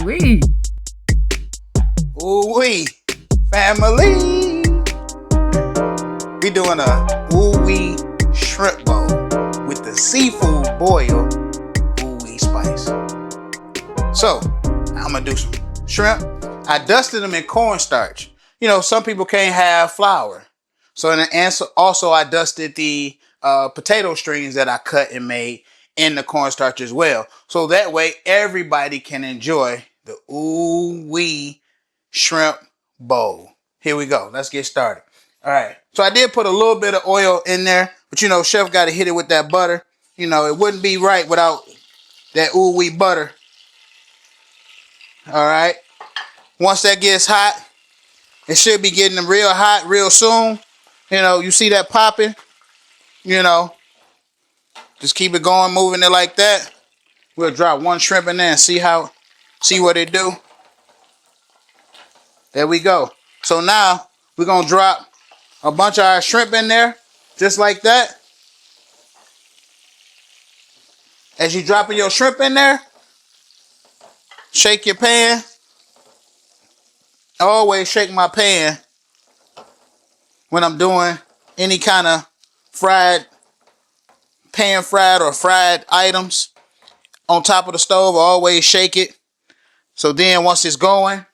Whee! Ooh Whee family. We doing a Ooh Whee shrimp bowl with the seafood boil Ooh Whee spice. So I'm gonna do some shrimp. I dusted them in cornstarch. You know, some people can't have flour. So and also I dusted the potato strings that I cut and made in the cornstarch as well. So that way everybody can enjoy the Ooh Whee shrimp bowl. Here we go. Let's get started. All right. So I did put a little bit of oil in there, but you know, chef got to hit it with that butter. You know, it wouldn't be right without that Ooh Whee butter. All right. Once that gets hot, it should be getting real hot real soon. You know, you see that popping? You know, just keep it going, moving it like that. We'll drop one shrimp in there and see what it do. There we go. So now we're going to drop a bunch of our shrimp in there, just like that. As you dropping your shrimp in there, shake your pan. I always shake my pan when I'm doing any kind of pan fried or fried items on top of the stove. I always shake it. So then once it's going,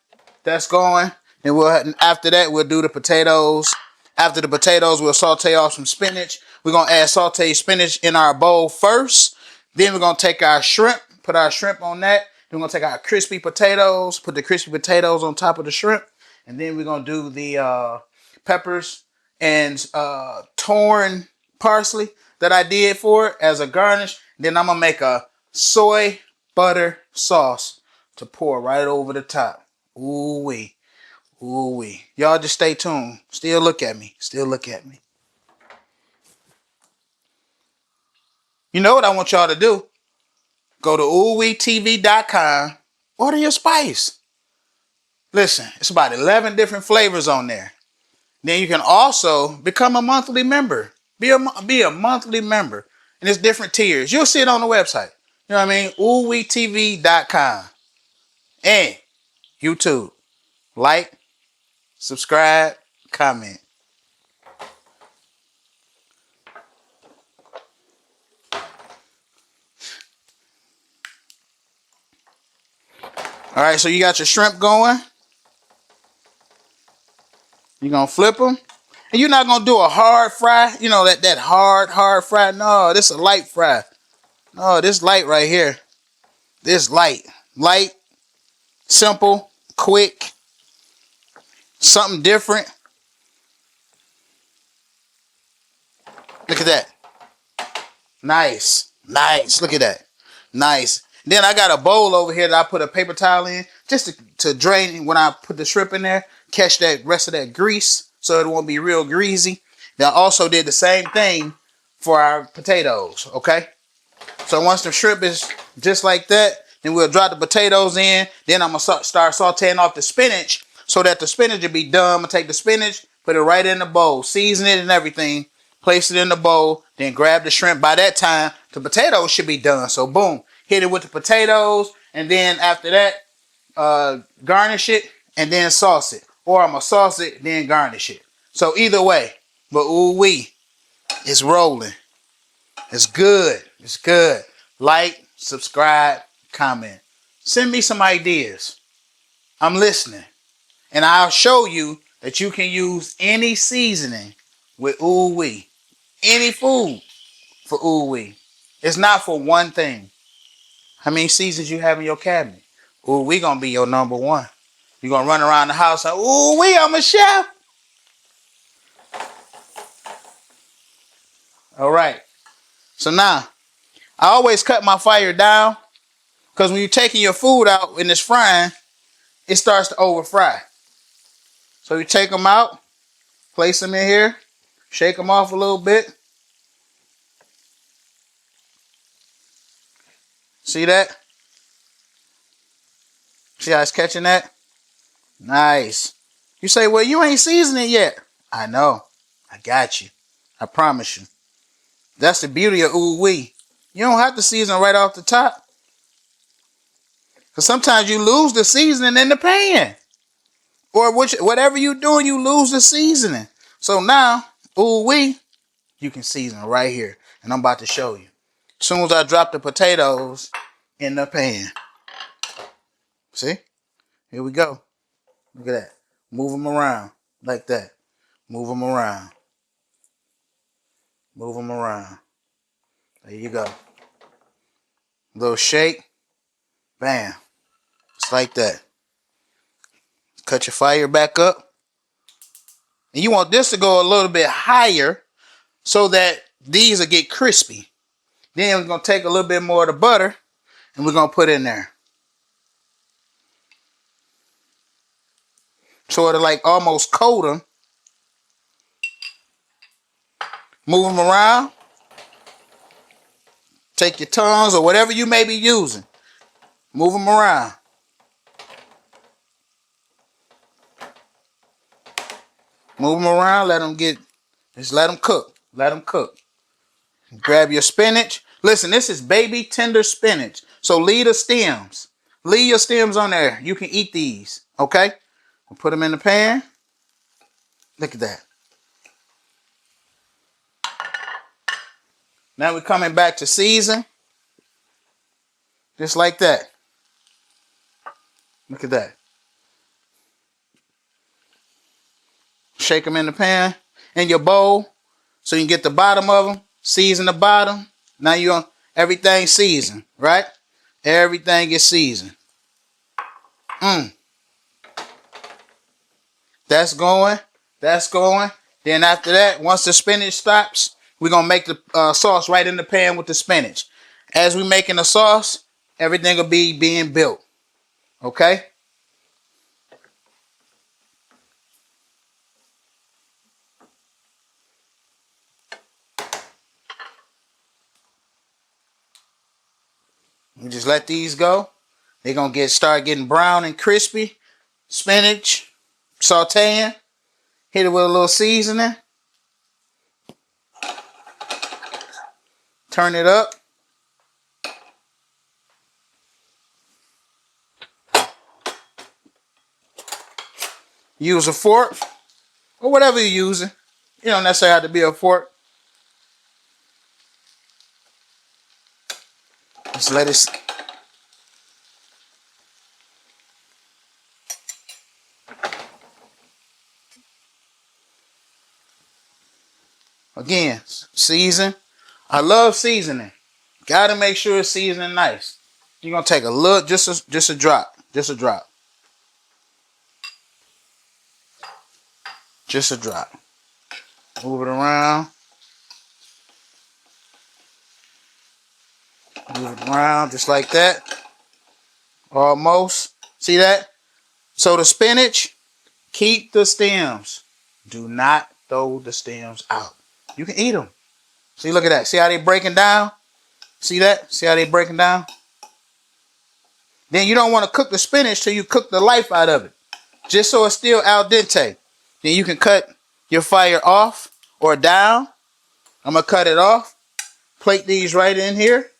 that's going. And after that, we'll do the potatoes. After the potatoes, we'll saute off some spinach. We're going to add sauteed spinach in our bowl first. Then we're going to take our shrimp, put our shrimp on that. Then we're going to take our crispy potatoes, put the crispy potatoes on top of the shrimp. And then we're going to do the peppers and torn parsley that I did for it as a garnish. Then I'm going to make a soy butter sauce to pour right over the top. Ooh wee. Ooh wee. Y'all just stay tuned. Still look at me. Still look at me. You know what I want y'all to do? Go to OooWheeTV.com. Order your spice. Listen, it's about 11 different flavors on there. Then you can also become a monthly member. Be a monthly member. And it's different tiers. You'll see it on the website. You know what I mean? OooWheeTV.com. And YouTube. Like, subscribe, comment. All right, so you got your shrimp going. You're going to flip them. And you're not going to do a hard fry. You know, that hard fry. No, this is a light fry. No, this light right here. This light. Light, simple, quick. Something different. Look at that. Nice. Nice. Look at that. Nice. Then I got a bowl over here that I put a paper towel in just to drain when I put the shrimp in there. Catch that rest of that grease so it won't be real greasy. Then I also did the same thing for our potatoes. Okay. So once the shrimp is just like that, then we'll drop the potatoes in. Then I'm going to start sauteing off the spinach so that the spinach will be done. I'm going to take the spinach, put it right in the bowl, season it and everything. Place it in the bowl, then grab the shrimp. By that time, the potatoes should be done. So boom, hit it with the potatoes, and then after that, garnish it, and then sauce it. Or I'm going to sauce it, then garnish it. So either way, but ooh wee, it's rolling. It's good. It's good. Like, subscribe, comment. Send me some ideas. I'm listening. And I'll show you that you can use any seasoning with ooh wee. Any food for ooh wee. It's not for one thing. How many seasons you have in your cabinet? Ooh wee gonna be your number one. You're gonna run around the house and ooh wee, I'm a chef. All right. So now, I always cut my fire down because when you're taking your food out and it's frying, it starts to over fry. So you take them out, place them in here, shake them off a little bit. See that? See how it's catching that? Nice. You say, well, you ain't seasoning yet. I know. I got you. I promise you. That's the beauty of ooh wee. You don't have to season right off the top. Because sometimes you lose the seasoning in the pan. Or whatever you're doing, you lose the seasoning. So now, ooh wee, you can season right here. And I'm about to show you. As soon as I drop the potatoes in the pan. See? Here we go. Look at that. Move them around like that. Move them around. Move them around. There you go. Little shake. Bam. Just like that. Cut your fire back up. And you want this to go a little bit higher so that these will get crispy. Then we're going to take a little bit more of the butter and we're going to put in there. Sort of like almost coat them. Move them around. Take your tongs or whatever you may be using. Move them around. Move them around. Just let them cook. Let them cook. Grab your spinach. Listen, this is baby tender spinach. So leave the stems. Leave your stems on there. You can eat these. Okay? We'll put them in the pan. Look at that. Now we're coming back to season. Just like that. Look at that. Shake them in the pan. In your bowl. So you can get the bottom of them. Season the bottom. Now you're on everything seasoned. Right? Everything is seasoned. That's going. That's going. Then after that, once the spinach stops, we're going to make the sauce right in the pan with the spinach. As we're making the sauce, everything will be being built. Okay? You just let these go. They're going to start getting brown and crispy. Spinach, sauteing. Hit it with a little seasoning. Turn it up. Use a fork or whatever you're using. You don't necessarily have to be a fork. Just let it. Again, season. I love seasoning. Gotta make sure it's seasoning nice. You're gonna take a little, just a drop. Just a drop. Just a drop. Move it around. Move it around just like that. Almost. See that? So the spinach, keep the stems. Do not throw the stems out. You can eat them. See, look at that. See how they breaking down? See that? See how they breaking down? Then you don't want to cook the spinach till you cook the life out of it. Just so it's still al dente. Then you can cut your fire off or down. I'm going to cut it off. Plate these right in here.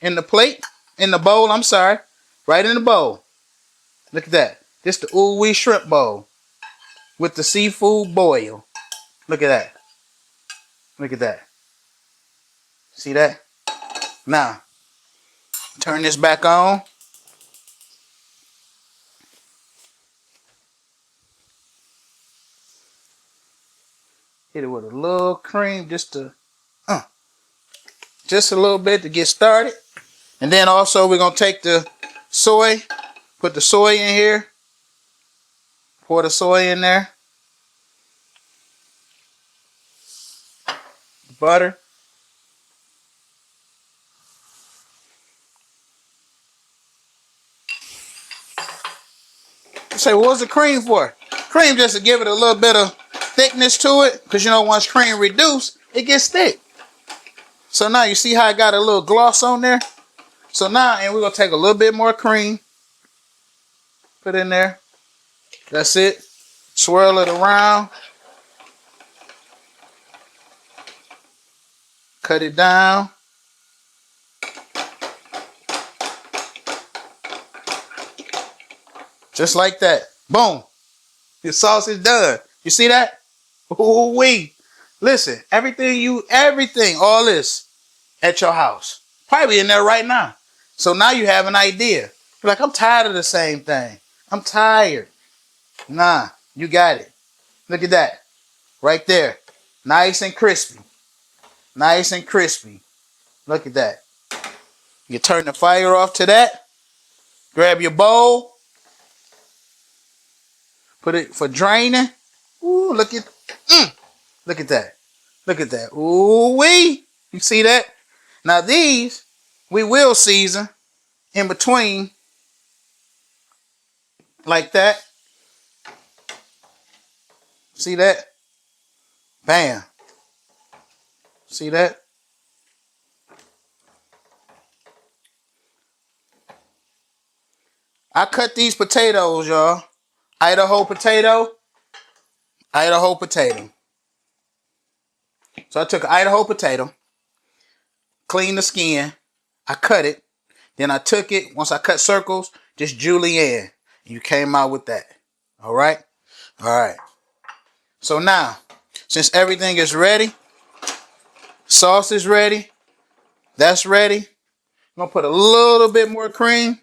In the plate. In the bowl, I'm sorry. Right in the bowl. Look at that. This the Oooo Whee shrimp bowl. With the seafood boil. Look at that. Look at that. See that? Now, turn this back on. Hit it with a little cream just a little bit to get started. And then also we're going to take the soy, put the soy in here. Pour the soy in there. Butter. You say, well, what's the cream for? Cream just to give it a little bit of thickness to it. Because you know once cream reduced, it gets thick. So now you see how I got a little gloss on there? So now, and we're going to take a little bit more cream. Put in there. That's it. Swirl it around. Cut it down. Just like that. Boom. Your sauce is done. You see that? Ooh wee. Listen, everything, all this at your house. Probably in there right now. So now you have an idea. You're like, I'm tired of the same thing. I'm tired. Nah, you got it. Look at that. Right there. Nice and crispy. Nice and crispy. Look at that. You turn the fire off to that. Grab your bowl. Put it for draining. Ooh, look at look at that. Look at that. Ooh wee. You see that? Now these we will season in between like that. See that? Bam. See that? I cut these potatoes, y'all. Idaho potato. Idaho potato. So I took an Idaho potato, cleaned the skin, I cut it, then I took it, once I cut circles, just julienne. You came out with that. All right? All right. So now, since everything is ready, sauce is ready, that's ready, I'm going to put a little bit more cream.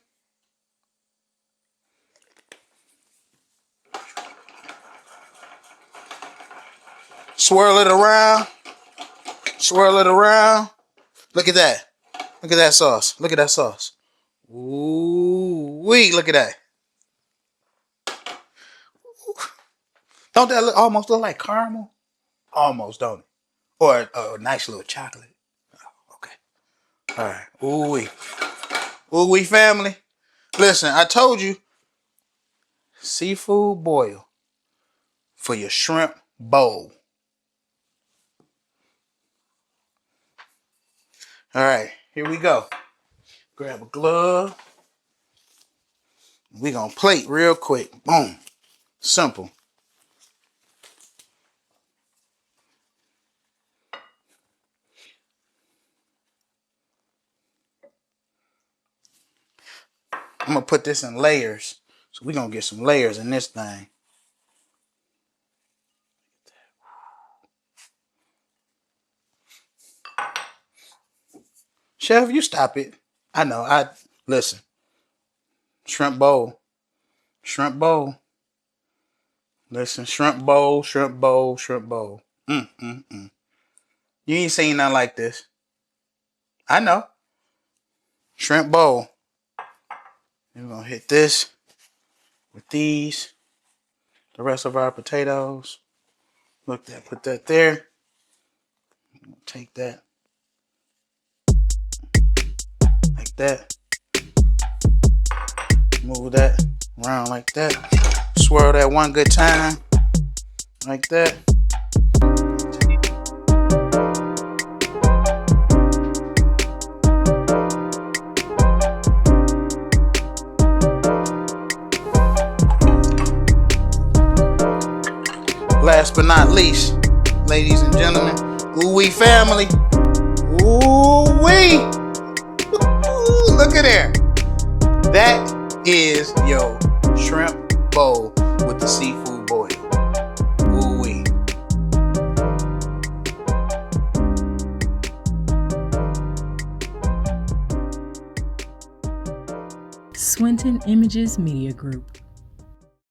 Swirl it around. Swirl it around. Look at that. Look at that sauce. Look at that sauce. Ooh wee, look at that. Don't that almost look like caramel? Almost, don't it? Or a nice little chocolate. Oh, okay. All right. Ooh wee. Ooh wee family. Listen, I told you, seafood boil for your shrimp bowl. All right, here we go. Grab a glove. We gonna plate real quick. Boom. Simple. I'm gonna put this in layers. So we gonna get some layers in this thing. Chef, you stop it. I know. Listen. Shrimp bowl. Shrimp bowl. Listen, shrimp bowl, shrimp bowl, shrimp bowl. You ain't seen nothing like this. I know. Shrimp bowl. We're gonna hit this with these. The rest of our potatoes. Look that, put that there. Take that. Like that. Move that around like that. Swirl that one good time. Like that. Last but not least, ladies and gentlemen, Oooo Whee family. Oooo Whee! Look at there. That is your shrimp bowl with the seafood boil. Oooo Whee. Swinton Images Media Group.